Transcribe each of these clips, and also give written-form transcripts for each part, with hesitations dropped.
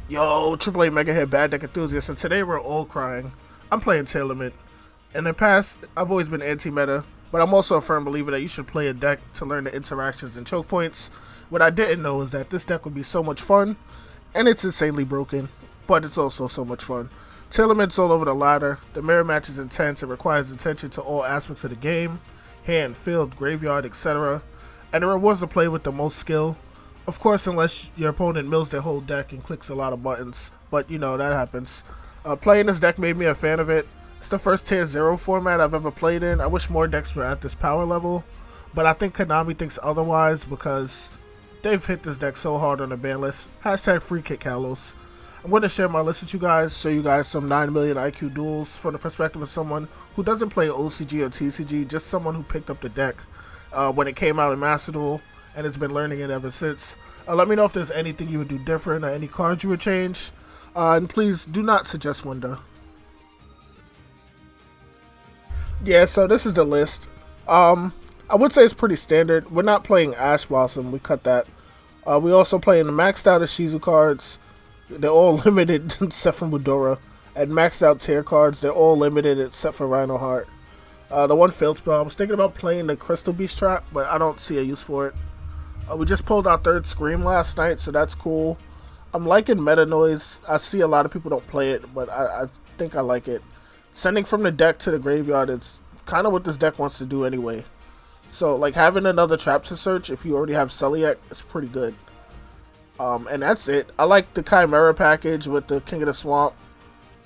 Yo, Triple A Mega Hit Bad Deck Enthusiast, and today we're all crying. I'm playing Tearlaments. In the past, I've always been anti-meta, but I'm also a firm believer that you should play a deck to learn the interactions and choke points. What I didn't know is that this deck would be so much fun, and it's insanely broken, but it's also so much fun. Tearlaments all over the ladder, the mirror match is intense, it requires attention to all aspects of the game, hand, field, graveyard, etc., and it rewards the play with the most skill. Of course, unless your opponent mills their whole deck and clicks a lot of buttons, but you know, that happens. Playing this deck made me a fan of it. It's the first tier 0 format I've ever played in. I wish more decks were at this power level, but I think Konami thinks otherwise because they've hit this deck so hard on the ban list. Hashtag free kick Kalos. I'm going to share my list with you guys, show you guys some 9 million IQ duels from the perspective of someone who doesn't play OCG or TCG, just someone who picked up the deck when it came out in Master Duel and has been learning it ever since. Let me know if there's anything you would do different or any cards you would change. And please do not suggest Wonder. Yeah, so this is the list. I would say it's pretty standard. We're not playing Ash Blossom, we cut that. We also playing the maxed out Shizu cards. They're all limited except for Mudora. And maxed out tier cards, they're all limited except for Rhino Heart. The one field spell, I was thinking about playing the Crystal Beast Trap, but I don't see a use for it. We just pulled our third Scream last night, so that's cool. I'm liking Meta Noise. I see a lot of people don't play it, but I think I like it. Sending from the deck to the graveyard, it's kind of what this deck wants to do anyway. So, like, having another trap to search if you already have Celiac is pretty good. And that's it. I like the Chimera package with the King of the Swamp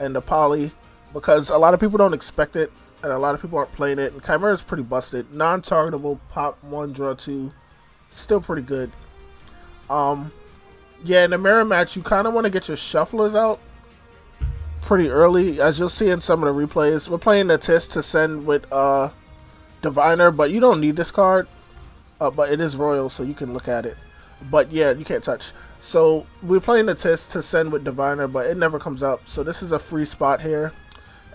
and the Poly, because a lot of people don't expect it, and a lot of people aren't playing it. And Chimera is pretty busted. Non-targetable, pop 1, draw 2. Still pretty good. Yeah, in the mirror match, you kind of want to get your shufflers out pretty early, as you'll see in some of the replays. We're playing the Tis to send with Diviner, but you don't need this card. But it is Royal, so you can look at it. But yeah, you can't touch. So we're playing the Tis to send with Diviner, but it never comes up. So this is a free spot here.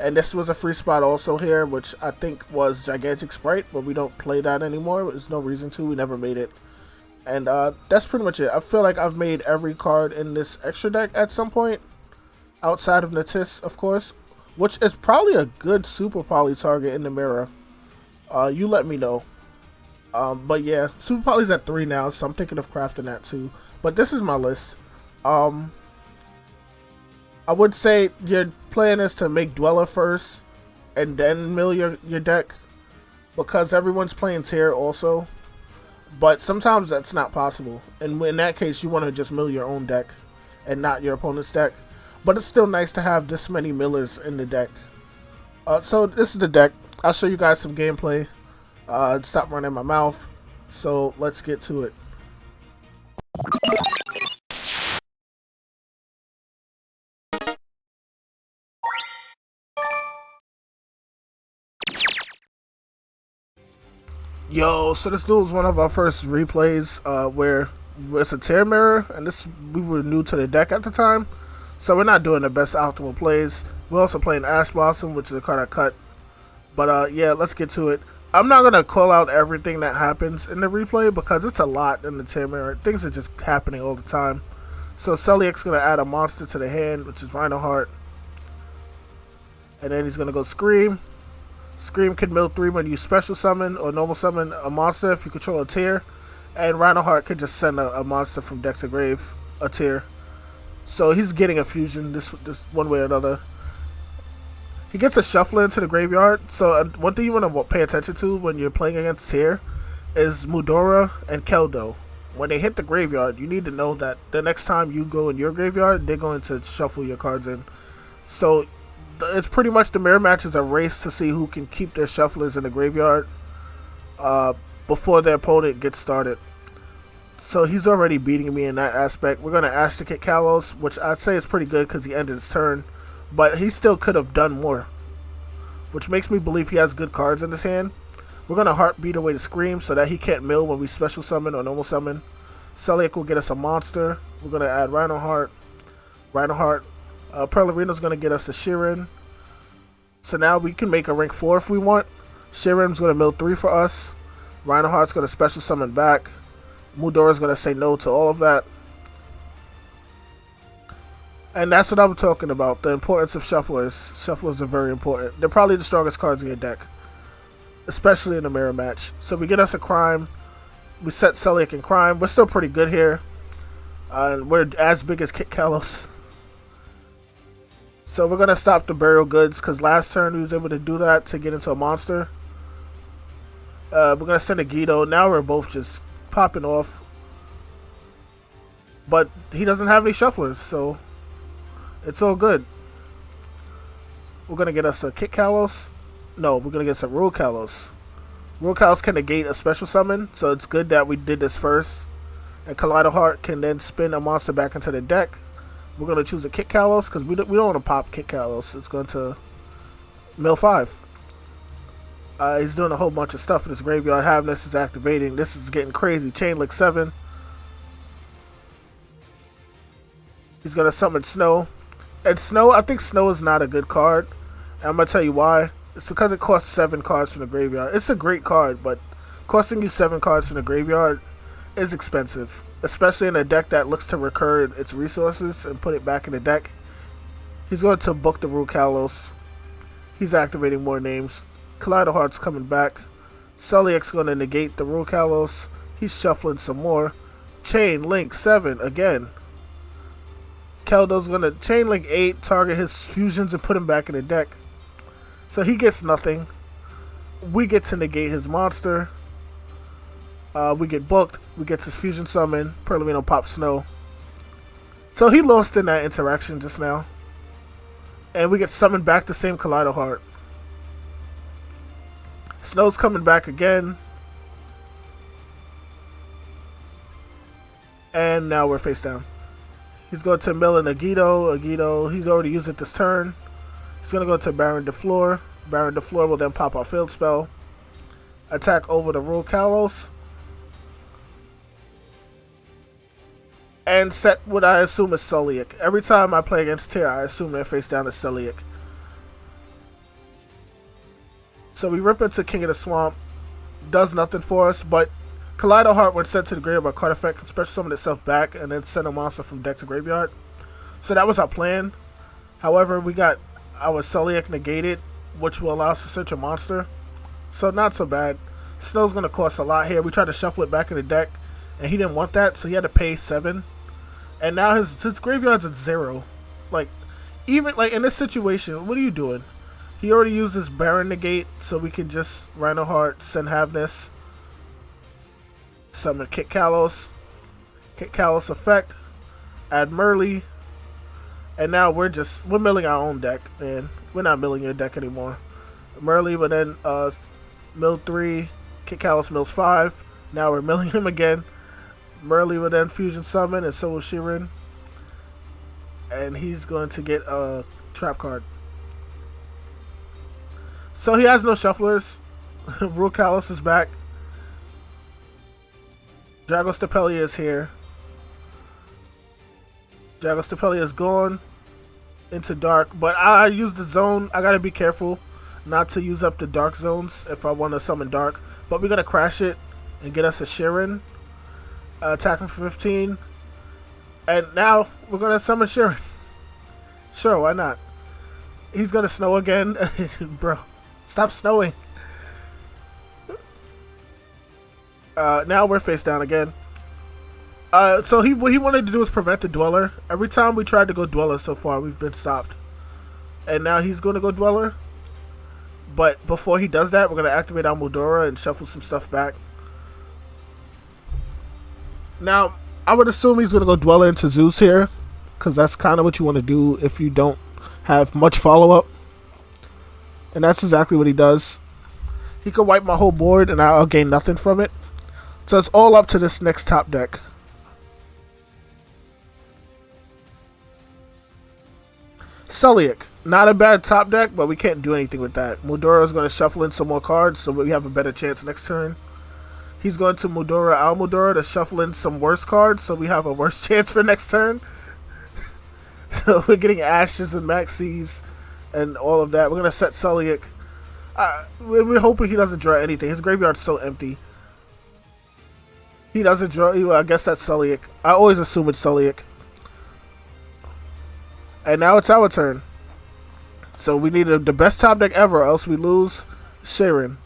And this was a free spot also here, which I think was Gigantic Sprite, but we don't play that anymore. There's no reason to. We never made it. And that's pretty much it. I feel like I've made every card in this extra deck at some point, outside of Natis, of course, which is probably a good Super Poly target in the mirror. You let me know. But yeah, Super Poly's at 3 now, so I'm thinking of crafting that too. But this is my list. I would say your plan is to make Dweller first, and then mill your deck, because everyone's playing Tier also. But sometimes that's not possible, and in that case you want to just mill your own deck and not your opponent's deck. But it's still nice to have this many millers in the deck. So this is the deck. I'll show you guys some gameplay. Stop running my mouth. So let's get to it. Yo, so this duel is one of our first replays where it's a Tear Mirror, and we were new to the deck at the time, so we're not doing the best optimal plays. We're also playing Ash Blossom, which is a card I cut. But yeah, let's get to it. I'm not going to call out everything that happens in the replay because it's a lot in the Tear Mirror. Things are just happening all the time. So Celiac's going to add a monster to the hand, which is Rhino Heart. And then he's going to go Scream. Scream can mill 3 when you special summon or normal summon a monster if you control a tier. And Rhino Heart could just send a monster from deck to grave, a tier. So he's getting a fusion this one way or another. He gets a shuffler into the graveyard. So one thing you want to pay attention to when you're playing against tier is Mudora and Keldo. When they hit the graveyard, you need to know that the next time you go in your graveyard, they're going to shuffle your cards in. So it's pretty much the mirror match is a race to see who can keep their shufflers in the graveyard before their opponent gets started. So he's already beating me in that aspect. We're going to Ash to kick Kalos, which I'd say is pretty good because he ended his turn. But he still could have done more, which makes me believe he has good cards in his hand. We're going to Heartbeat away to Scream so that he can't mill when we special summon or normal summon. Celiac will get us a monster. We're going to add Rhino Heart. Pearl Arena's going to get us a Shirin. So now we can make a rank 4 if we want. Shirin's going to mill 3 for us. Rhino Heart's going to special summon back. Mudora's going to say no to all of that. And that's what I'm talking about. The importance of shufflers. Shufflers are very important. They're probably the strongest cards in your deck, especially in a mirror match. So we get us a crime. We set Celiac in crime. We're still pretty good here. We're as big as Kit Kalos. So we're going to stop the burial goods because last turn we was able to do that to get into a monster. We're going to send a Guido. Now we're both just popping off. But he doesn't have any shufflers, so it's all good. We're going to get us a Kit Kalos. No, we're going to get some Rule Kalos. Rule Kalos can negate a special summon, so it's good that we did this first. And Kaleido Heart can then spin a monster back into the deck. We're going to choose a Kit Kalos because we don't want to pop Kit Kalos. It's going to mill 5. He's doing a whole bunch of stuff in his graveyard. Havness is activating. This is getting crazy. Chain Link 7. He's going to summon Snow. And Snow, I think Snow is not a good card. And I'm going to tell you why. It's because it costs 7 cards from the graveyard. It's a great card, but costing you 7 cards from the graveyard is expensive. Especially in a deck that looks to recur its resources and put it back in the deck. He's going to book the Rule Kalos. He's activating more names. Kaleido Heart's coming back. Celiac's going to negate the Rule Kalos. He's shuffling some more. Chain Link 7 again. Keldo's going to Chain Link 8, target his fusions and put him back in the deck. So he gets nothing. We get to negate his monster. We get booked. We get his fusion summon. Perlamino pops Snow. So he lost in that interaction just now. And we get summoned back the same Kaleido Heart. Snow's coming back again. And now we're face down. He's going to mill in Agido. Agido, he's already used it this turn. He's going to go to Baron DeFleur. Baron DeFleur will then pop our field spell. Attack over the Rule Kalos. And set what I assume is Celiac. Every time I play against Tear, I assume they're face down as Celiac. So we rip into King of the Swamp. Does nothing for us, but Kaleido Heart, when sent to the graveyard by card effect, can special summon itself back and then send a monster from deck to graveyard. So that was our plan. However, we got our Celiac negated, which will allow us to search a monster. So not so bad. Snow's going to cost a lot here. We tried to shuffle it back in the deck, and he didn't want that, so he had to pay 7. And now his graveyard's at 0. Like, even like in this situation, what are you doing? He already used his Baron negate, so we can just Rhino Heart, send Havness, summon Kit Kalos, Kit Kalos effect, add Merly, and now we're milling our own deck, and we're not milling your deck anymore. Merly, but then mill 3, Kit Kalos mills 5. Now we're milling him again. Merly will then fusion summon, and so will Shirin. And he's going to get a trap card. So he has no shufflers. Rule Kalos is back. Dragostapelia is here. Dragostapelia is gone into dark, but I use the zone. I gotta be careful not to use up the dark zones if I want to summon dark. But we're gonna crash it and get us a Shirin. Attacking for 15. And now we're gonna summon Shirin. Sure, why not? He's gonna snow again. Bro, stop snowing. Now we're face down again. So what he wanted to do was prevent the Dweller. Every time we tried to go Dweller so far, we've been stopped. And now he's going to go Dweller. But before he does that, we're going to activate our Muldora and shuffle some stuff back. Now, I would assume he's going to go Dweller into Zeus here, because that's kind of what you want to do if you don't have much follow-up. And that's exactly what he does. He could wipe my whole board and I'll gain nothing from it. So it's all up to this next top deck. Celiac, not a bad top deck, but we can't do anything with that. Muldora is going to shuffle in some more cards, so we have a better chance next turn. He's going to Muldora, our Muldora, to shuffle in some worse cards, so we have a worse chance for next turn. So we're getting Ashes and Maxis and all of that. We're going to set Celiac. We're hoping he doesn't draw anything. His graveyard's so empty. He doesn't draw. I guess that's Celiac. I always assume it's Celiac. And now it's our turn. So we need the best top deck ever, or else we lose Sharon.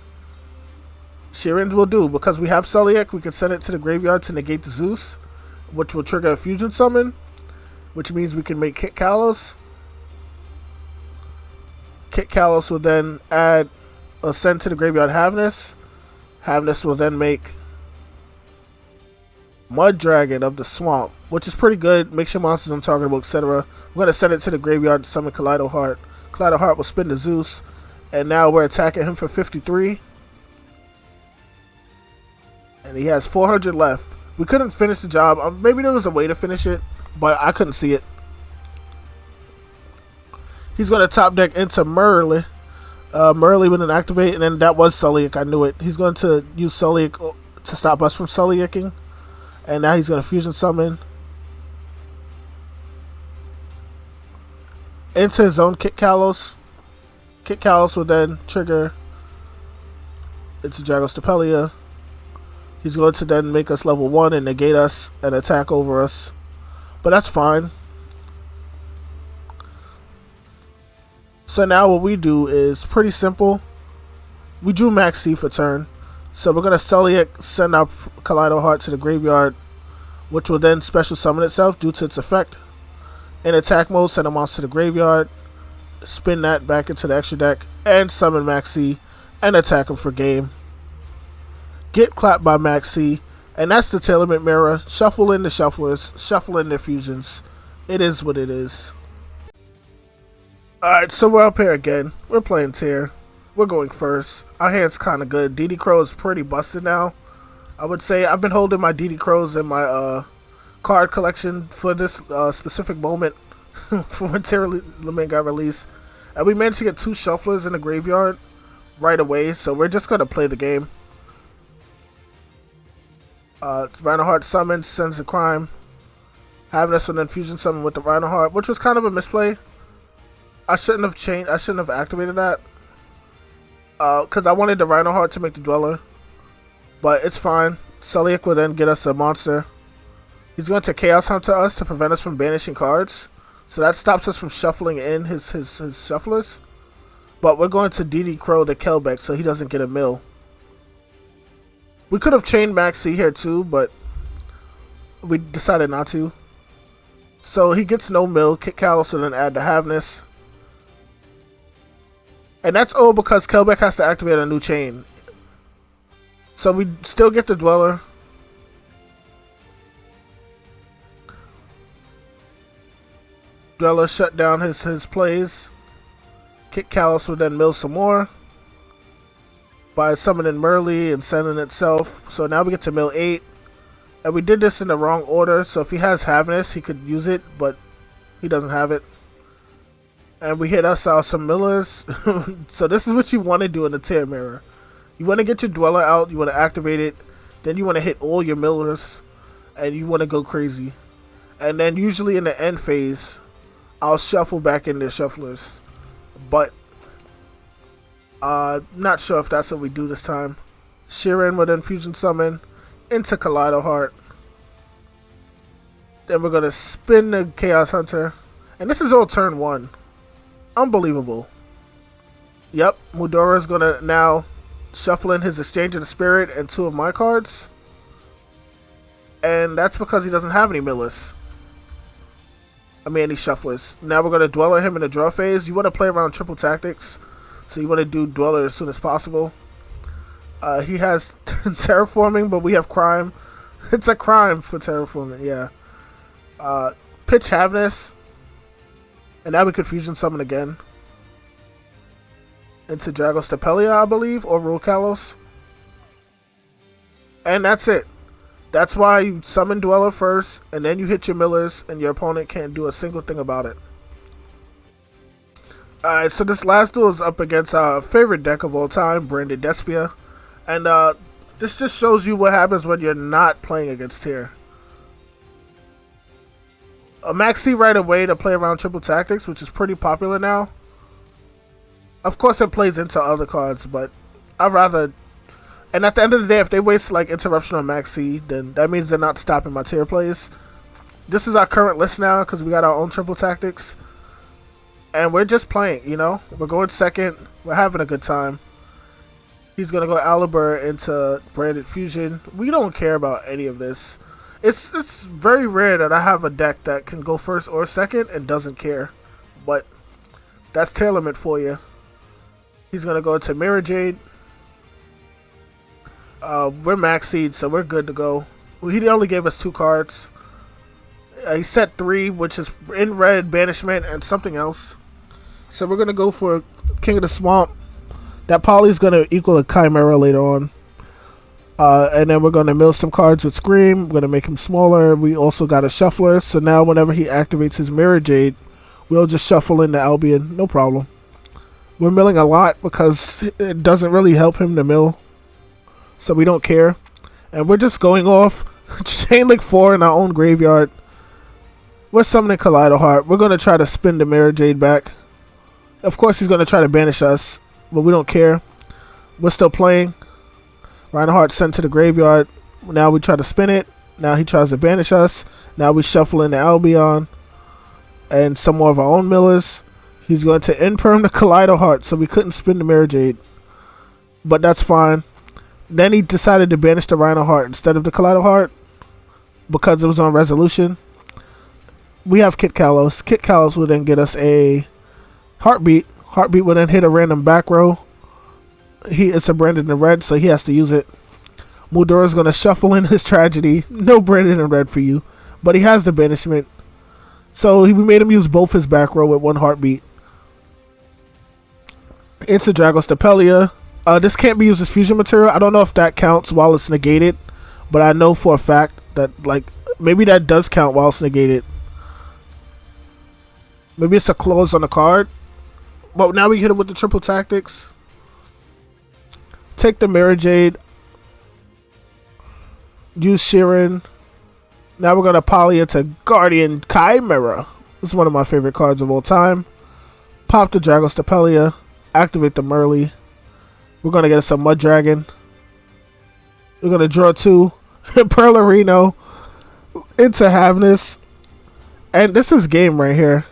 Sharon will do. Because we have Sulliek, we can send it to the graveyard to negate the Zeus, which will trigger a fusion summon, which means we can make Kit Kalos. Kit Kalos will then add a send to the graveyard Havness. Havness will then make Mud Dragon of the Swamp, which is pretty good. Makes your monsters untargetable, etc. We're going to send it to the graveyard to summon Kaleido Heart. Kaleido Heart will spin the Zeus. And now we're attacking him for 53. And he has 400 left. We couldn't finish the job. Maybe there was a way to finish it, but I couldn't see it. He's going to top deck into Merle. Merle wouldn't activate, and then that was Sulliek. I knew it. He's going to use Sulliek to stop us from Sullieking. And now he's going to fusion summon into his own Kit Kalos. Kit Kalos will then trigger into Dragostapelia. He's going to then make us level 1 and negate us and attack over us. But that's fine. So now what we do is pretty simple. We drew Max C for turn. So we're going to Sulliek send our Kaleido Heart to the graveyard, which will then special summon itself due to its effect. In attack mode, send a monster to the graveyard, spin that back into the extra deck, and summon Max C and attack him for game. Get clapped by Max C, and that's the Tearlament Mirror. Shuffle in the shufflers, shuffle in the fusions. It is what it is. Alright, so we're up here again. We're playing Tear. We're going first. Our hand's kind of good. DD Crow is pretty busted now. I would say I've been holding my DD Crows in my card collection for this specific moment for when Tearlament got released. And we managed to get 2 shufflers in the graveyard right away, so we're just going to play the game. Rhinoheart summon, sends a crime. Having us with an infusion summon with the Rhinoheart, which was kind of a misplay. I shouldn't have activated that. Because I wanted the Rhinoheart to make the Dweller. But it's fine. Sulliek will then get us a monster. He's going to Chaos Hunter us to prevent us from banishing cards. So that stops us from shuffling in his shufflers. But we're going to DD Crow the Kelbeck so he doesn't get a mill. We could have chained Max C here too, but we decided not to. So he gets no mill. Kit Kalos will then add the Havness. And that's all because Kelbeck has to activate a new chain. So we still get the Dweller. Dweller shut down his plays. Kit Kalos will then mill some more by summoning Merle and sending itself. So now we get to mill 8. And we did this in the wrong order. So if he has Havness, he could use it, but he doesn't have it. And we hit us out some millers. So this is what you want to do in the Tear Mirror. You want to get your Dweller out, you want to activate it, then you want to hit all your millers, and you want to go crazy. And then usually in the end phase, I'll shuffle back in the shufflers. But not sure if that's what we do this time. Sharon with Infusion Summon into Kaleido Heart. Then we're going to spin the Chaos Hunter. And this is all turn 1. Unbelievable. Yep, Mudora is going to now shuffle in his Exchange of the Spirit and 2 of my cards. And that's because he doesn't have any millers. I mean, any shufflers. Now we're going to Dweller him in the draw phase. You want to play around triple tactics. So you want to do Dweller as soon as possible. He has Terraforming, but we have Crime. It's a crime for Terraforming, yeah. Pitch Havness. And now we could Fusion Summon again. Into Dragostapelia, I believe, or Rule Kalos. And that's it. That's why you summon Dweller first, and then you hit your millers, and your opponent can't do a single thing about it. Alright, so this last duel is up against our favorite deck of all time, Branded Despia. And this just shows you what happens when you're not playing against Tear. A Max C right away to play around triple tactics, which is pretty popular now. Of course it plays into other cards, but I'd rather... And at the end of the day, if they waste like Interruption on Max C, then that means they're not stopping my Tear plays. This is our current list now, because we got our own triple tactics. and we're just playing. We're going second. We're having a good time. He's gonna go Aliber into Branded Fusion. We don't care about any of this. It's very rare that I have a deck that can go first or second and doesn't care. But that's Tearlament for you. He's gonna go to Mirror Jade. We're max seed, so we're good to go. He only gave us 2 cards. He set 3, which is in red, Banishment, and something else. So we're gonna go for King of the Swamp. That poly is gonna equal a Chimera later on. And then we're gonna mill some cards with Scream. We're gonna make him smaller. We also got a Shuffler, so now whenever he activates his Mirror Jade, we'll just shuffle in the Albion, no problem. We're milling a lot because it doesn't really help him to mill, so we don't care. And we're just going off Chain Link 4 in our own graveyard. We're summoning Kaleido Heart. We're gonna try to spin the Mirror Jade back. Of course he's gonna try to banish us, but we don't care. We're still playing. Reinhardt sent to the graveyard. Now we try to spin it. Now he tries to banish us. Now we shuffle in the Albion and some more of our own millers. He's going to imperm the Kaleido Heart, so we couldn't spin the Mirror Jade. But that's fine. Then he decided to banish the Reinhardt instead of the Kaleido Heart because it was on resolution. We have Kit Kalos. Kit Kalos will then get us a Heartbeat. Heartbeat will then hit a random back row. It's a Branded in red, so he has to use it. Mudura's going to shuffle in his Tragedy. No Branded in red for you. But he has the Banishment. So we made him use both his back row with 1 Heartbeat. Into Dragos Stapelia. This can't be used as fusion material. I don't know if that counts while it's negated. But I know for a fact that, maybe that does count while it's negated. Maybe it's a clause on the card. But now we hit him with the triple tactics. Take the Mirror Jade. Use Sheeran. Now we're going to poly into Guardian Chimera. This is one of my favorite cards of all time. Pop the Dragos Stapelia. Activate the Merly. We're going to get some Mud Dragon. We're going to draw 2. Perlerino. Into Havness. And this is game right here.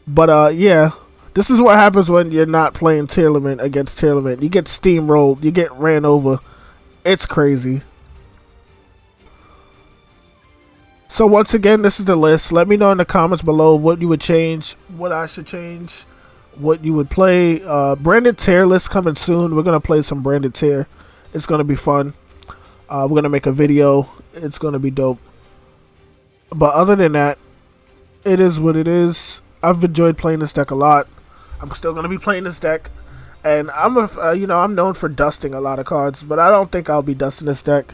But, yeah. This is what happens when you're not playing Tearlament against Tearlament. You get steamrolled. You get ran over. It's crazy. So once again, this is the list. Let me know in the comments below what you would change, what I should change, what you would play. Branded Tear list coming soon. We're going to play some Branded Tear. It's going to be fun. We're going to make a video. It's going to be dope. But other than that, it is what it is. I've enjoyed playing this deck a lot. I'm still going to be playing this deck. And I'm I'm known for dusting a lot of cards, but I don't think I'll be dusting this deck.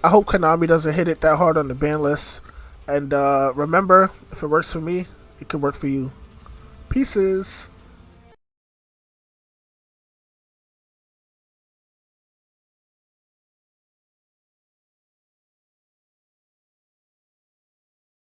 I hope Konami doesn't hit it that hard on the ban list. And remember, if it works for me, it can work for you. Pieces.